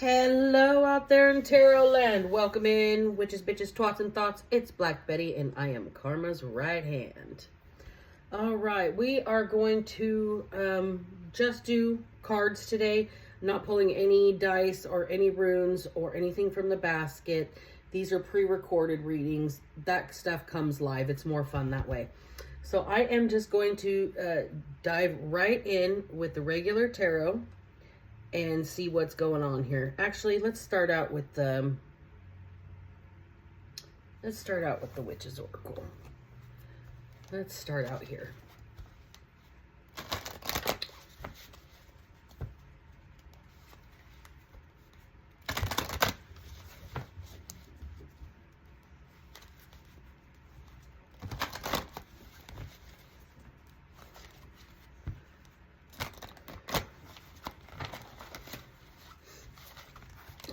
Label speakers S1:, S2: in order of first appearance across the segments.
S1: Hello out there in Tarot land. Welcome in, witches, bitches, twats, and thoughts. It's Black Betty, and I am Karma's right hand. All right, we are going to just do cards today. Not pulling any dice or any runes or anything from the basket. These are pre-recorded readings. That stuff comes live. It's more fun that way. So I am just going to dive right in with the regular tarot and see what's going on here. Actually, let's start out with the Witch's Oracle. Let's start out here.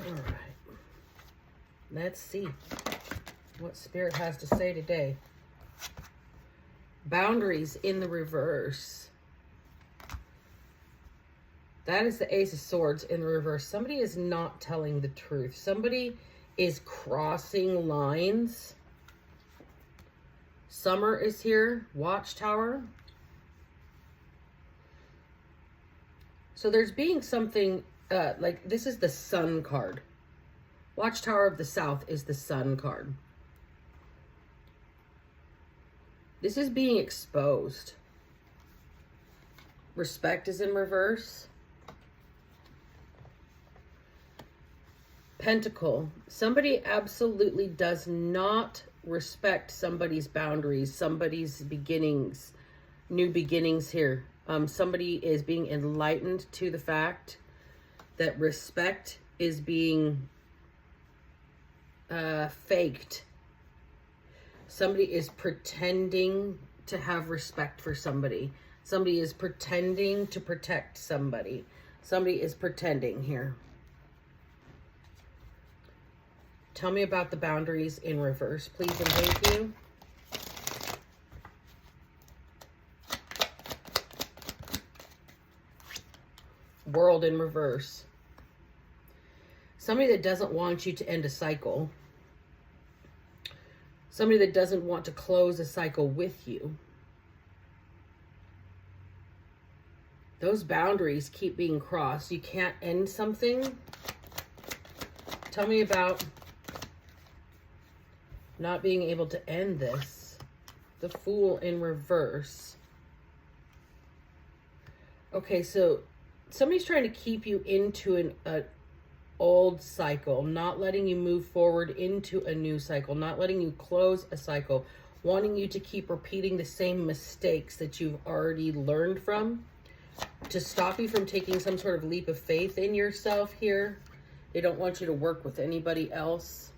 S1: All right. Let's see what Spirit has to say today. Boundaries in the reverse. That is the Ace of Swords in the reverse. Somebody is not telling the truth. Somebody is crossing lines. Summer is here. Watchtower. So there's being something, like this is the Sun card. Watchtower of the South is the Sun card. This is being exposed. Respect is in reverse. Pentacle. Somebody absolutely does not respect somebody's boundaries, somebody's beginnings, new beginnings here. Somebody is being enlightened to the fact that respect is being faked. Somebody is pretending to have respect for somebody. Somebody is pretending to protect somebody. Somebody is pretending here. Tell me about the boundaries in reverse, please and thank you. World in reverse. Somebody that doesn't want you to end a cycle. Somebody that doesn't want to close a cycle with you. Those boundaries keep being crossed. You can't end something. Tell me about not being able to end this. The Fool in reverse. Okay, so somebody's trying to keep you into an old cycle, not letting you move forward into a new cycle, not letting you close a cycle, wanting you to keep repeating the same mistakes that you've already learned from, to stop you from taking some sort of leap of faith in yourself here. They don't want you to work with anybody else.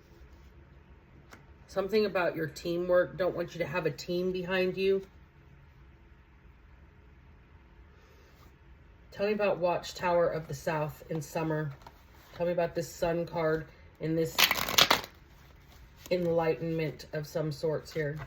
S1: Something about your teamwork, don't want you to have a team behind you. Tell me about Watchtower of the South in summer. Tell me about this Sun card and this enlightenment of some sorts here.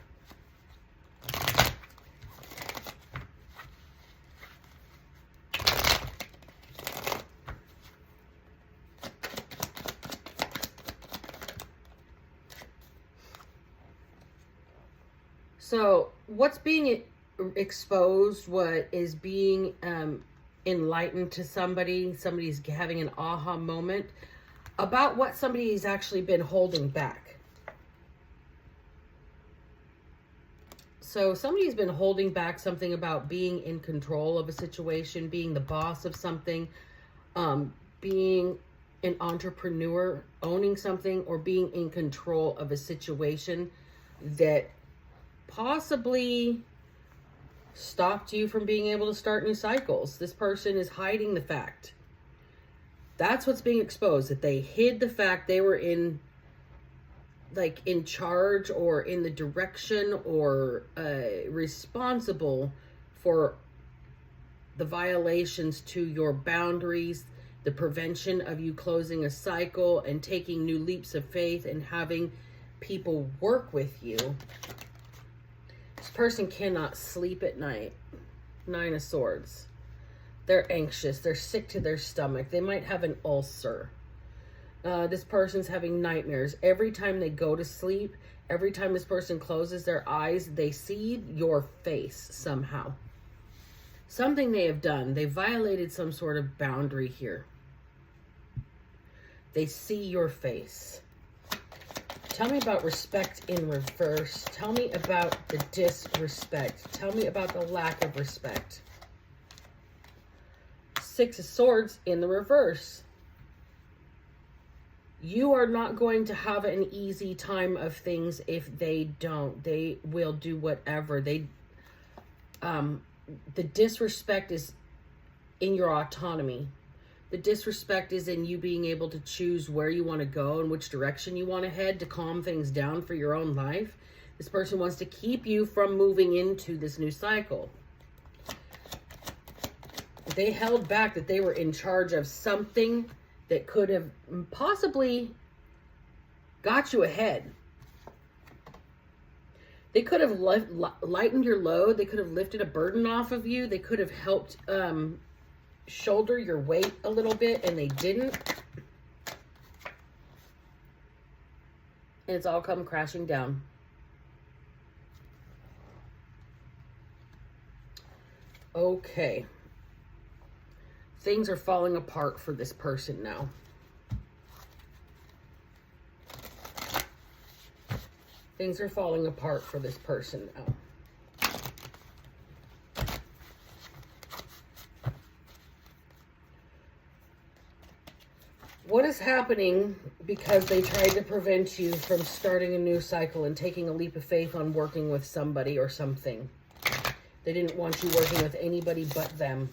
S1: So what's being exposed, what is being enlightened to somebody, somebody's having an aha moment about what somebody's actually been holding back. So somebody's been holding back something about being in control of a situation, being the boss of something, being an entrepreneur, owning something, or being in control of a situation that possibly stopped you from being able to start new cycles. This person is hiding the fact. That's what's being exposed, that they hid the fact they were in charge or in the direction or responsible for the violations to your boundaries, the prevention of you closing a cycle and taking new leaps of faith and having people work with you. This person cannot sleep at night. 9 of Swords. They're anxious. They're sick to their stomach. They might have an ulcer. This person's having nightmares. Every time they go to sleep, every time this person closes their eyes, they see your face somehow. Something they have done. They violated some sort of boundary here. They see your face. Tell me about respect in reverse. Tell me about the disrespect. Tell me about the lack of respect. Six of Swords in the reverse. You are not going to have an easy time of things if they don't. They will do whatever. The disrespect is in your autonomy. The disrespect is in you being able to choose where you want to go and which direction you want to head to calm things down for your own life. This person wants to keep you from moving into this new cycle. They held back that they were in charge of something that could have possibly got you ahead. They could have lightened your load. They could have lifted a burden off of you. They could have helped shoulder your weight a little bit, and they didn't. And it's all come crashing down. Okay. Things are falling apart for this person now. Things are falling apart for this person now. What is happening because they tried to prevent you from starting a new cycle and taking a leap of faith on working with somebody or something? They didn't want you working with anybody but them.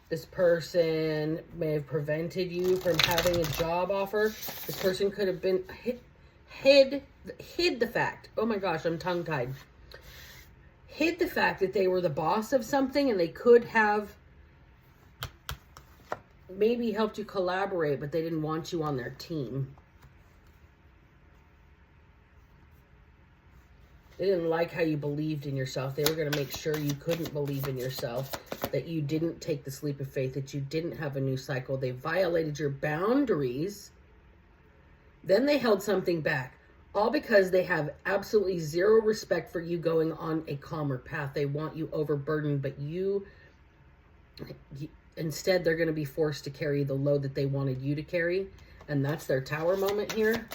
S1: This person may have prevented you from having a job offer. This person could have been hid the fact. Oh my gosh, I'm tongue-tied. Hid the fact that they were the boss of something, and they could have maybe helped you collaborate, but they didn't want you on their team. They didn't like how you believed in yourself. They were going to make sure you couldn't believe in yourself, that you didn't take the leap of faith, that you didn't have a new cycle. They violated your boundaries. Then they held something back. All because they have absolutely zero respect for you going on a calmer path. They want you overburdened, but you instead, they're going to be forced to carry the load that they wanted you to carry. And that's their Tower moment here.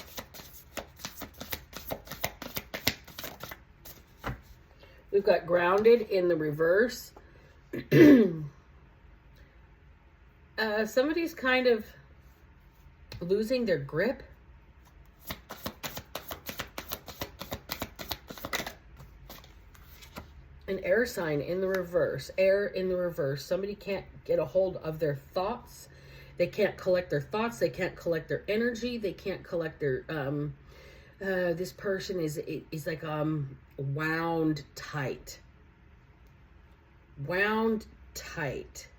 S1: We've got grounded in the reverse. Somebody's kind of losing their grip. An air sign in the reverse. Air in the reverse. Somebody can't get a hold of their thoughts. They can't collect their thoughts. They can't collect their energy. They can't collect their... this person is like wound tight. Wound tight.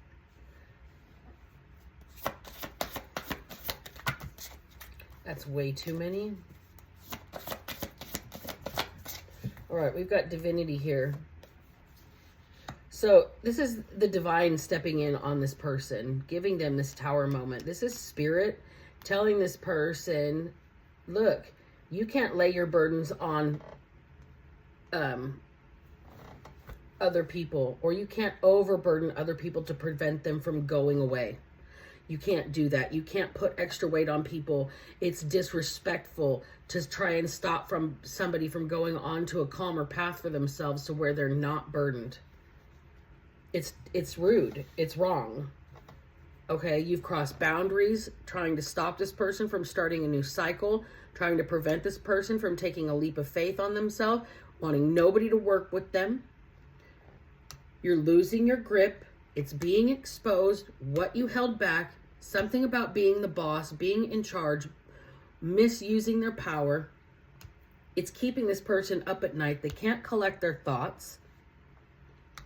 S1: That's way too many. All right, we've got divinity here. So this is the divine stepping in on this person, giving them this Tower moment. This is spirit telling this person, look, you can't lay your burdens on other people, or you can't overburden other people to prevent them from going away. You can't do that. You can't put extra weight on people. It's disrespectful to try and stop somebody from going on to a calmer path for themselves to where they're not burdened. It's rude. It's wrong. Okay, you've crossed boundaries, trying to stop this person from starting a new cycle, trying to prevent this person from taking a leap of faith on themselves, wanting nobody to work with them. You're losing your grip. It's being exposed, what you held back, something about being the boss, being in charge, misusing their power. It's keeping this person up at night. They can't collect their thoughts.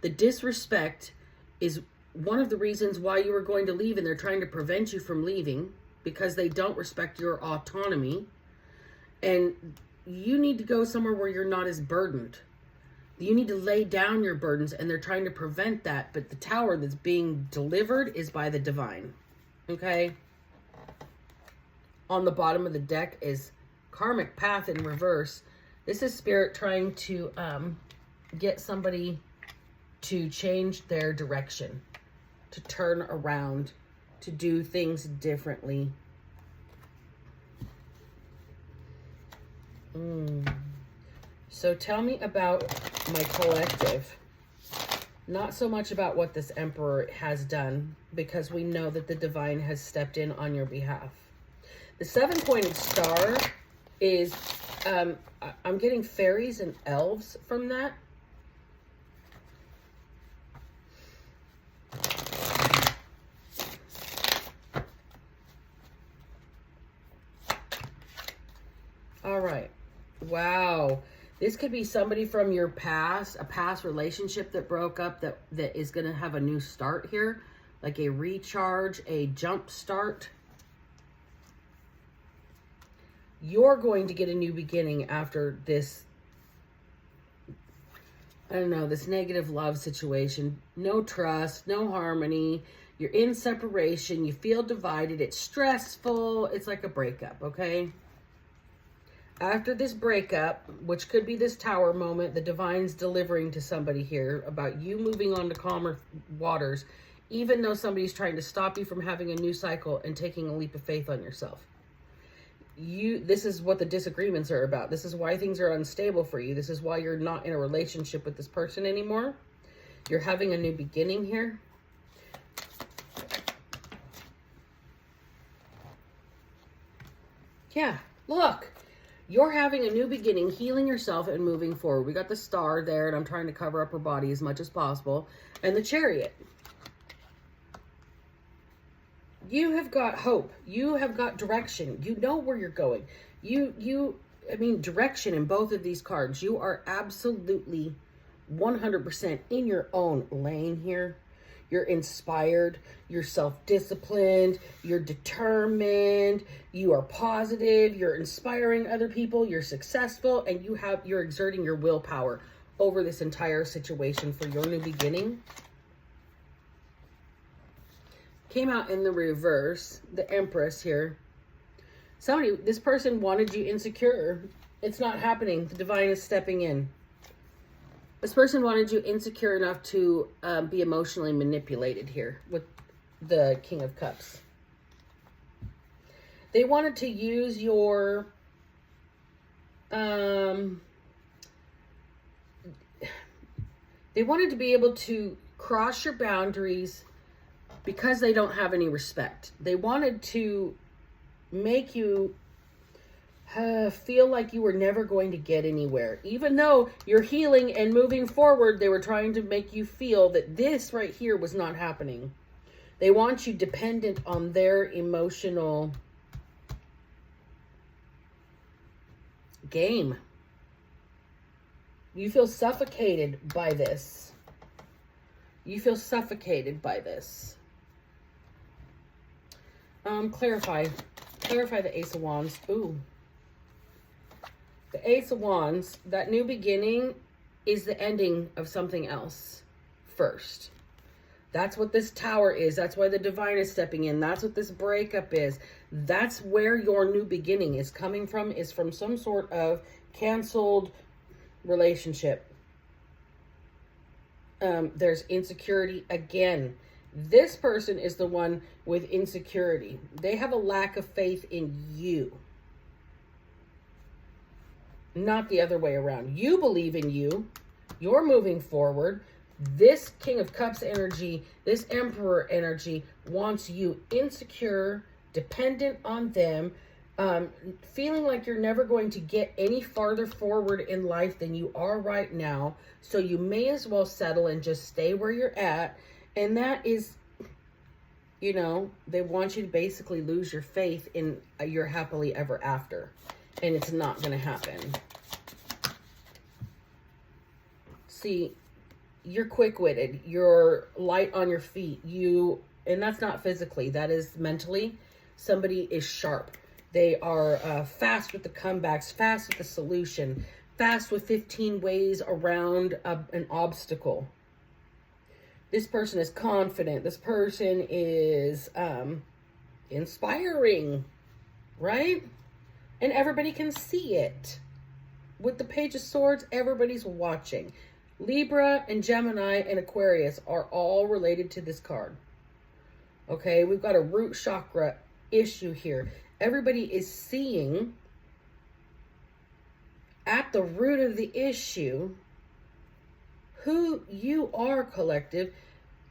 S1: The disrespect is one of the reasons why you were going to leave, and they're trying to prevent you from leaving because they don't respect your autonomy. And you need to go somewhere where you're not as burdened. You need to lay down your burdens, and they're trying to prevent that. But the Tower that's being delivered is by the divine. Okay? on the bottom of the deck is karmic path in reverse. This is spirit trying to get somebody to change their direction, to turn around, to do things differently. So tell me about my collective. Not so much about what this Emperor has done, because we know that the divine has stepped in on your behalf. The 7-pointed star is, I'm getting fairies and elves from that. All right. Wow. This could be somebody from your past, a past relationship that broke up that is going to have a new start here, like a recharge, a jump start. You're going to get a new beginning after this, I don't know, this negative love situation. No trust, no harmony. You're in separation. You feel divided. It's stressful. It's like a breakup, okay? After this breakup, which could be this tower moment, the divine's delivering to somebody here about you moving on to calmer waters, even though somebody's trying to stop you from having a new cycle and taking a leap of faith on yourself. This is what the disagreements are about. This is why things are unstable for you. This is why you're not in a relationship with this person anymore. You're having a new beginning here. Yeah, look. You're having a new beginning, healing yourself and moving forward. We got the star there, and I'm trying to cover up her body as much as possible. And the Chariot. You have got hope. You have got direction. You know where you're going. I mean, direction in both of these cards. You are absolutely 100% in your own lane here. You're inspired, you're self-disciplined, you're determined, you are positive, you're inspiring other people, you're successful, and you're exerting your willpower over this entire situation for your new beginning. Came out in the reverse, the Empress here. This person wanted you insecure. It's not happening. The divine is stepping in. This person wanted you insecure enough to be emotionally manipulated here with the King of Cups. They wanted to use your... they wanted to be able to cross your boundaries because they don't have any respect. They wanted to make you feel like you were never going to get anywhere. Even though you're healing and moving forward, they were trying to make you feel that this right here was not happening. They want you dependent on their emotional game. You feel suffocated by this. You feel suffocated by this. Clarify the Ace of Wands. Ooh. The Ace of Wands, that new beginning is the ending of something else first. That's what this Tower is. That's why the divine is stepping in. That's what this breakup is. That's where your new beginning is coming from, is from some sort of canceled relationship. There's insecurity again. This person is the one with insecurity. They have a lack of faith in you. Not the other way around. You believe in you. You're moving forward. This King of Cups energy, this Emperor energy wants you insecure, dependent on them, feeling like you're never going to get any farther forward in life than you are right now. So you may as well settle and just stay where you're at. And that is, you know, they want you to basically lose your faith in your happily ever after. And it's not going to happen. See, you're quick-witted. You're light on your feet. And that's not physically. That is mentally. Somebody is sharp. They are fast with the comebacks, fast with the solution, fast with 15 ways around an obstacle. This person is confident. This person is inspiring. right? And everybody can see it. With the Page of Swords, everybody's watching. Libra and Gemini and Aquarius are all related to this card. Okay, we've got a root chakra issue here. Everybody is seeing at the root of the issue who you are, collective.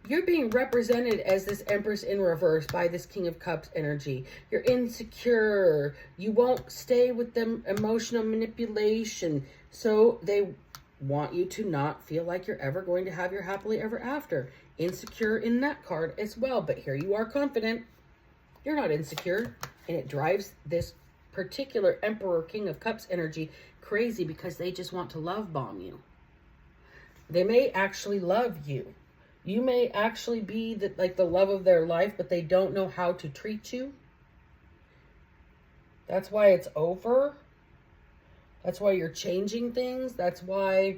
S1: You're being represented as this Empress in reverse by this King of Cups energy. You're insecure. You won't stay with them emotional manipulation. So they want you to not feel like you're ever going to have your happily ever after. Insecure in that card as well. But here you are confident. You're not insecure. And it drives this particular Emperor King of Cups energy crazy because they just want to love bomb you. They may actually love you. You may actually be the love of their life, but they don't know how to treat you. That's why it's over. That's why you're changing things. That's why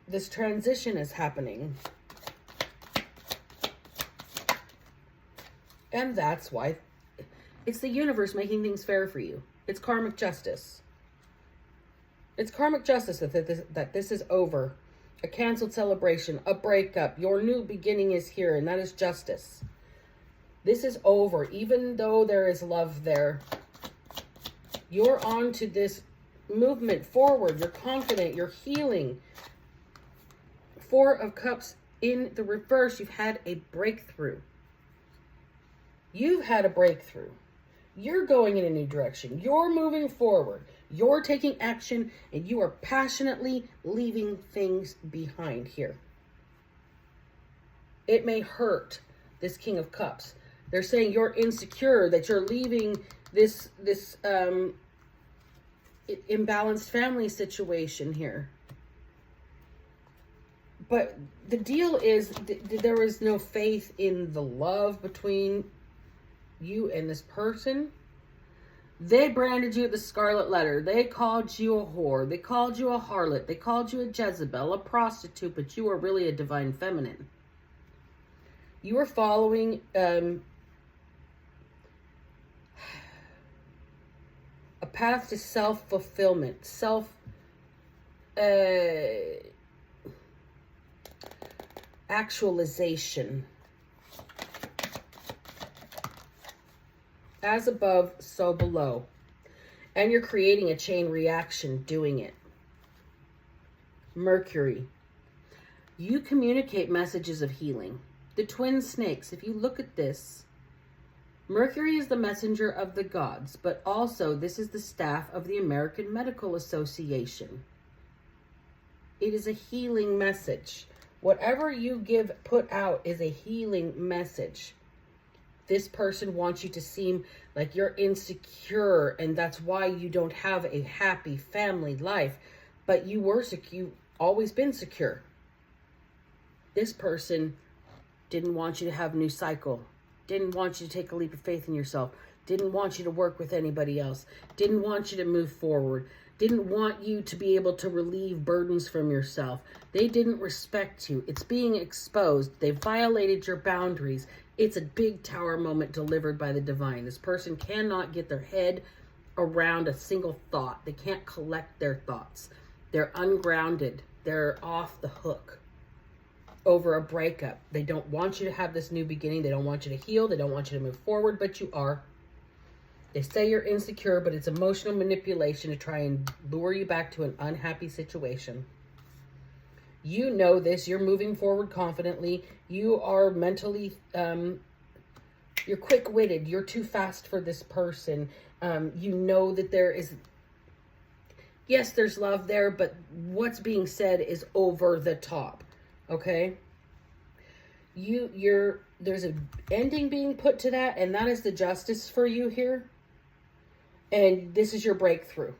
S1: this transition is happening. And that's why it's the universe making things fair for you. It's karmic justice. It's karmic justice that this is over. A canceled celebration, a breakup. Your new beginning is here, and that is justice. This is over. Even though there is love there, you're on to this movement forward. You're confident. You're healing. Four of Cups in the reverse. You've had a breakthrough. You've had a breakthrough. You're going in a new direction. You're moving forward. You're taking action, and you are passionately leaving things behind here. It may hurt this King of Cups. They're saying you're insecure, that you're leaving this imbalanced family situation here. But the deal is there is no faith in the love between you and this person. They branded you with the scarlet letter. They called you a whore. They called you a harlot. They called you a Jezebel, a prostitute, but you are really a divine feminine. You are following a path to self-fulfillment, actualization. As above, so below. And you're creating a chain reaction doing it. Mercury. You communicate messages of healing. The twin snakes, if you look at this, Mercury is the messenger of the gods, but also this is the staff of the American Medical Association. It is a healing message. Whatever you put out is a healing message. This person wants you to seem like you're insecure, and that's why you don't have a happy family life. But you were secure, you've always been secure. This person didn't want you to have a new cycle, didn't want you to take a leap of faith in yourself, didn't want you to work with anybody else, didn't want you to move forward, didn't want you to be able to relieve burdens from yourself. They didn't respect you. It's being exposed. They violated your boundaries. It's a big tower moment delivered by the divine. This person cannot get their head around a single thought. They can't collect their thoughts. They're ungrounded. They're off the hook over a breakup. They don't want you to have this new beginning. They don't want you to heal. They don't want you to move forward, but you are. They say you're insecure, but it's emotional manipulation to try and lure you back to an unhappy situation. You know this. You're moving forward confidently. You are mentally, you're quick-witted. You're too fast for this person. You know that there is, yes, there's love there, but what's being said is over the top. Okay? There's an ending being put to that, and that is the justice for you here. And this is your breakthrough.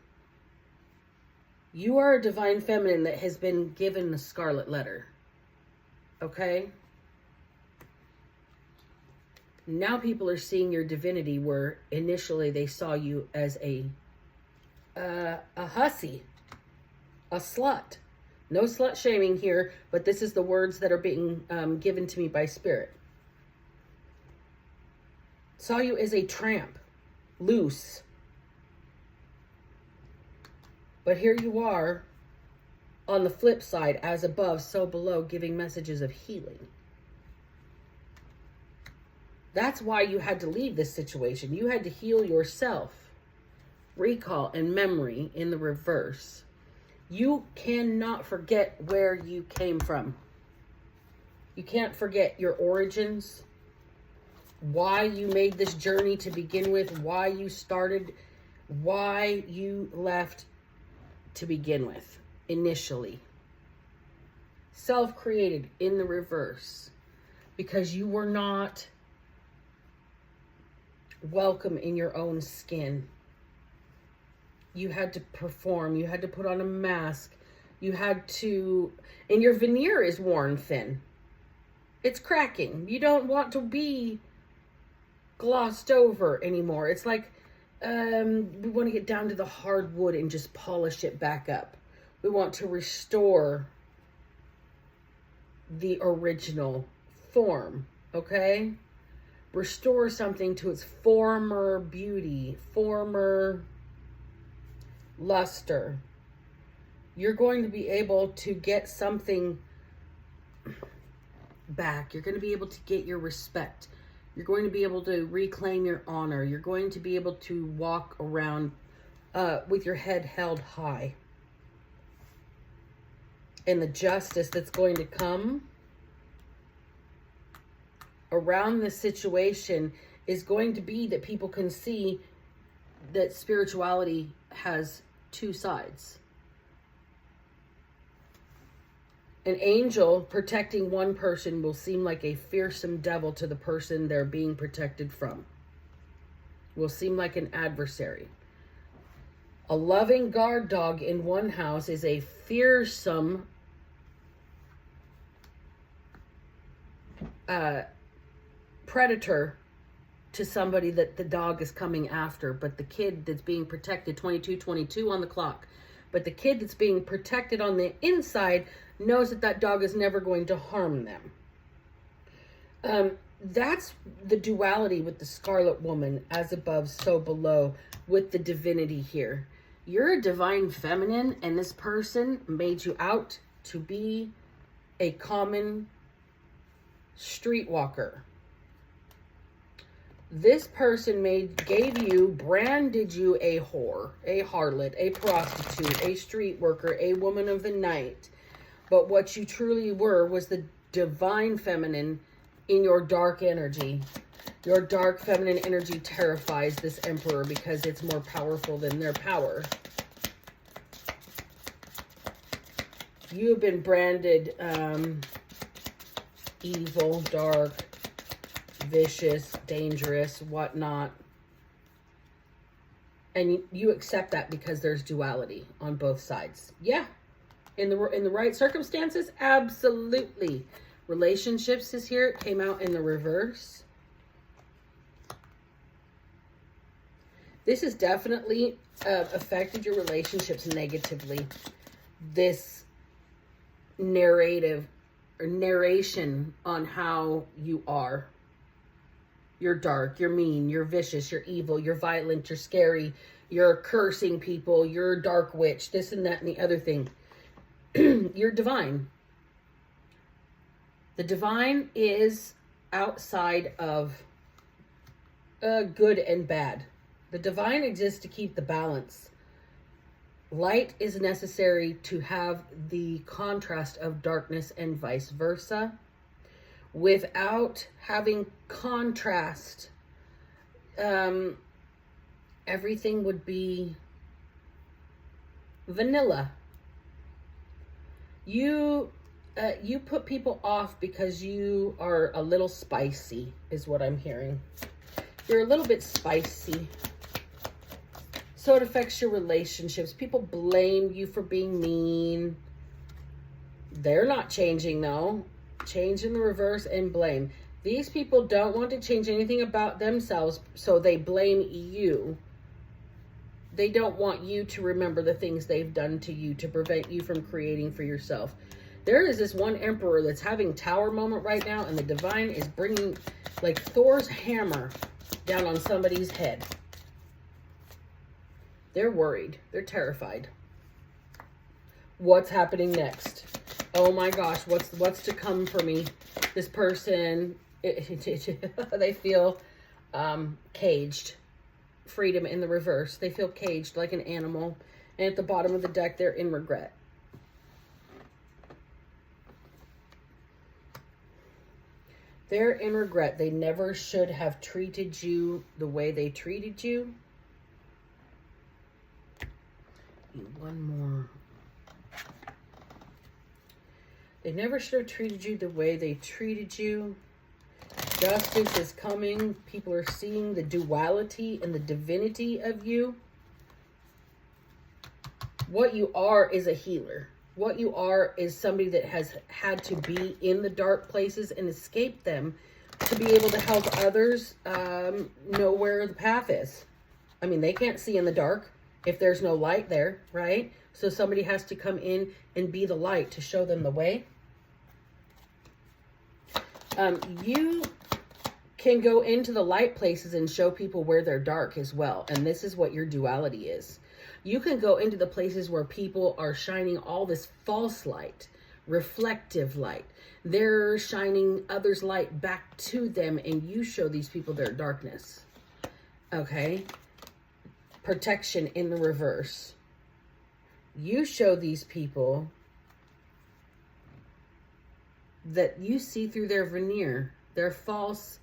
S1: You are a divine feminine that has been given the scarlet letter. Okay? Now people are seeing your divinity where initially they saw you as a hussy, a slut. No slut shaming here, but this is the words that are being given to me by Spirit. saw you as a tramp, loose. But here you are on the flip side, as above, so below, giving messages of healing. That's why you had to leave this situation. You had to heal yourself. Recall and memory in the reverse. You cannot forget where you came from. You can't forget your origins, why you made this journey to begin with, why you started, why you left to begin with, initially. Self-created in the reverse, because you were not welcome in your own skin. You had to perform, you had to put on a mask, you had to, and your veneer is worn thin. It's cracking. You don't want to be glossed over anymore. It's like we want to get down to the hardwood and just polish it back up. We want to restore the original form, okay? Restore something to its former beauty, former luster. You're going to be able to get something back. You're going to be able to get your respect. You're going to be able to reclaim your honor. You're going to be able to walk around with your head held high. And the justice that's going to come around this situation is going to be that people can see that spirituality has two sides. An angel protecting one person will seem like a fearsome devil to the person they're being protected from. Will seem like an adversary. A loving guard dog in one house is a fearsome predator to somebody that the dog is coming after. But the kid that's being protected, 22 on the clock, but the kid that's being protected on the inside knows that that dog is never going to harm them. That's the duality with the Scarlet Woman, as above, so below, with the divinity here. You're a divine feminine, and this person made you out to be a common streetwalker. This person branded you a whore, a harlot, a prostitute, a street worker, a woman of the night. But what you truly were was the divine feminine in your dark energy. Your dark feminine energy terrifies this emperor because it's more powerful than their power. You have been branded evil, dark, vicious, dangerous, whatnot. And you accept that because there's duality on both sides. Yeah. In the right circumstances, absolutely. Relationships is here. It came out in the reverse. This has definitely affected your relationships negatively. This narration on how you are. You're dark, you're mean, you're vicious, you're evil, you're violent, you're scary, you're cursing people, you're a dark witch, this and that and the other thing. You're divine. The divine is outside of good and bad. The divine exists to keep the balance. Light is necessary to have the contrast of darkness and vice versa. Without having contrast, everything would be vanilla. You put people off because you are a little spicy, is what I'm hearing. You're a little bit spicy. So it affects your relationships. People blame you for being mean. They're not changing though. Change in the reverse and blame. These people don't want to change anything about themselves, so they blame you. They don't want you to remember the things they've done to you to prevent you from creating for yourself. There is this one emperor that's having tower moment right now, and the divine is bringing, like Thor's hammer, down on somebody's head. They're worried. They're terrified. What's happening next? Oh my gosh, what's to come for me? This person, they feel caged. Freedom in the reverse. They feel caged like an animal. And at the bottom of the deck, they're in regret. They're in regret. They never should have treated you the way they treated you. One more. They never should have treated you the way they treated you. Justice is coming. People are seeing the duality and the divinity of you. What you are is a healer. What you are is somebody that has had to be in the dark places and escape them to be able to help others know where the path is. I mean, they can't see in the dark if there's no light there, right? So somebody has to come in and be the light to show them the way. You can go into the light places and show people where they're dark as well. And this is what your duality is. You can go into the places where people are shining all this false light, reflective light. They're shining others' light back to them, and you show these people their darkness. Okay? Protection in the reverse. You show these people that you see through their veneer, their false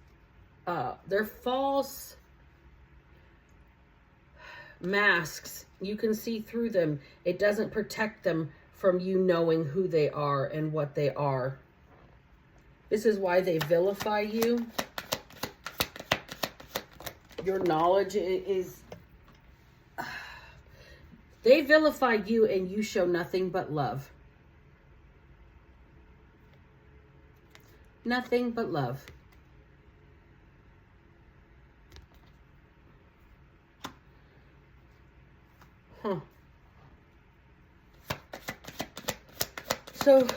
S1: masks. You can see through them. It doesn't protect them from you knowing who they are and what they are. This is why they vilify you. Your knowledge is... They vilify you and you show nothing but love. Nothing but love. So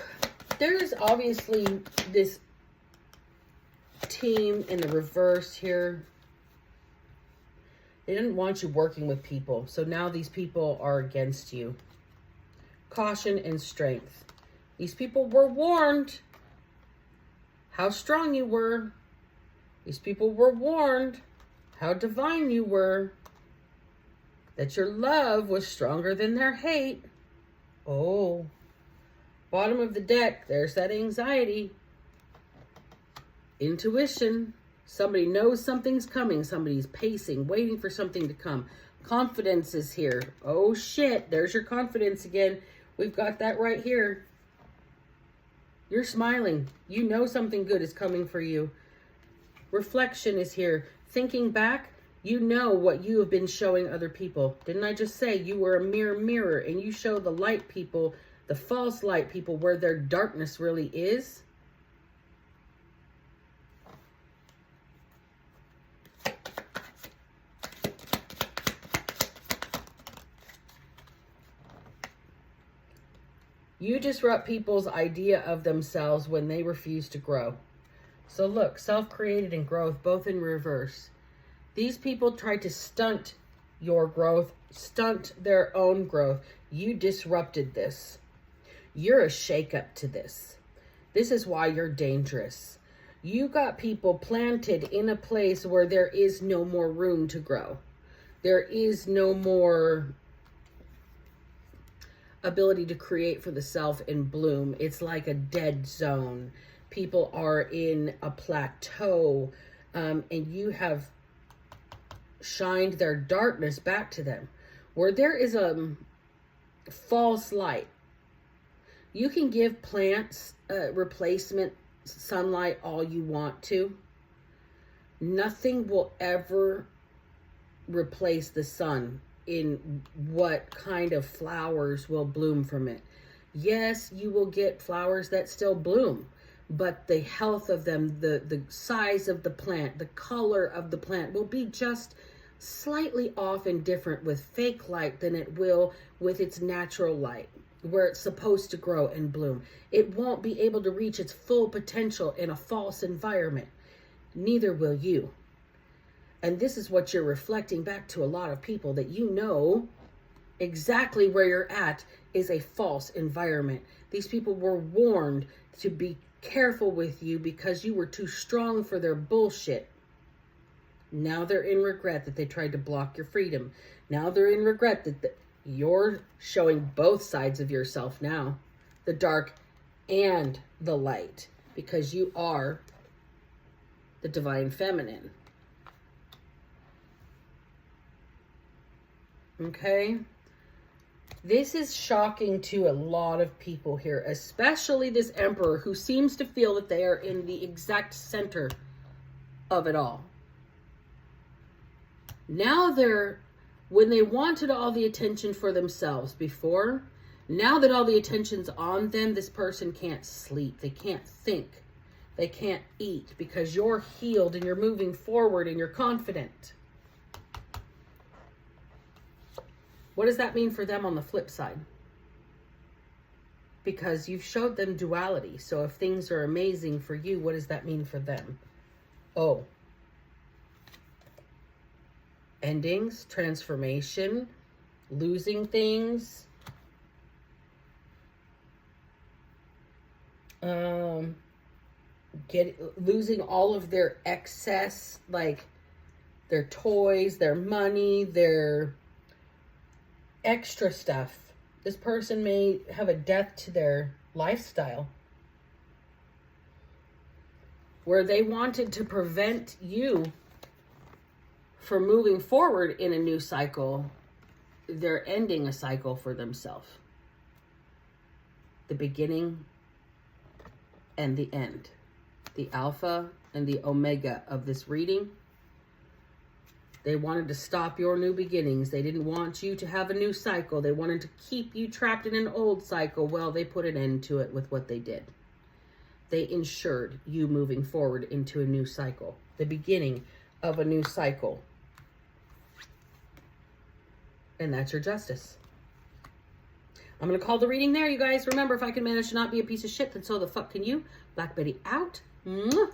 S1: there's obviously this team in the reverse here. They didn't want you working with people. So now these people are against you. Caution and strength. These people were warned how strong you were. These people were warned how divine you were. That your love was stronger than their hate. Oh. Bottom of the deck, there's that anxiety. Intuition. Somebody knows something's coming. Somebody's pacing, waiting for something to come. Confidence is here. Oh shit, there's your confidence again. We've got that right here. You're smiling. You know something good is coming for you. Reflection is here. Thinking back, you know what you have been showing other people. Didn't I just say you were a mirror and you show the light people, the false light people, where their darkness really is? You disrupt people's idea of themselves when they refuse to grow. So look, self-created and growth, both in reverse. These people tried to stunt your growth, stunt their own growth. You disrupted this. You're a shakeup to this. This is why you're dangerous. You got people planted in a place where there is no more room to grow. There is no more ability to create for the self and bloom. It's like a dead zone. People are in a plateau, and you have shined their darkness back to them. Where there is a false light, you can give plants replacement sunlight all you want to. Nothing will ever replace the sun in what kind of flowers will bloom from it. Yes, you will get flowers that still bloom, but the health of them, the size of the plant, the color of the plant will be just slightly off and different with fake light than it will with its natural light, where it's supposed to grow and bloom. It won't be able to reach its full potential in a false environment. Neither will you. And this is what you're reflecting back to a lot of people, that you know exactly where you're at is a false environment. These people were warned to be careful with you because you were too strong for their bullshit. Now they're in regret that they tried to block your freedom. Now they're in regret that you're showing both sides of yourself now, the dark and the light, because you are the divine feminine. Okay? This is shocking to a lot of people here, especially this emperor who seems to feel that they are in the exact center of it all. Now when they wanted all the attention for themselves before, now that all the attention's on them, this person can't sleep. They can't think. They can't eat because you're healed and you're moving forward and you're confident. What does that mean for them on the flip side? Because you've showed them duality. So if things are amazing for you, what does that mean for them? Oh. Endings, transformation, losing things. Losing all of their excess, like their toys, their money, their extra stuff. This person may have a death to their lifestyle where they wanted to prevent you from moving forward in a new cycle. They're ending a cycle for themselves. The beginning and the end. The alpha and the omega of this reading. They wanted to stop your new beginnings. They didn't want you to have a new cycle. They wanted to keep you trapped in an old cycle. Well, they put an end to it with what they did. They ensured you moving forward into a new cycle. The beginning of a new cycle. And that's your justice. I'm going to call the reading there, you guys. Remember, if I can manage to not be a piece of shit, then so the fuck can you. Black Betty out. Mwah.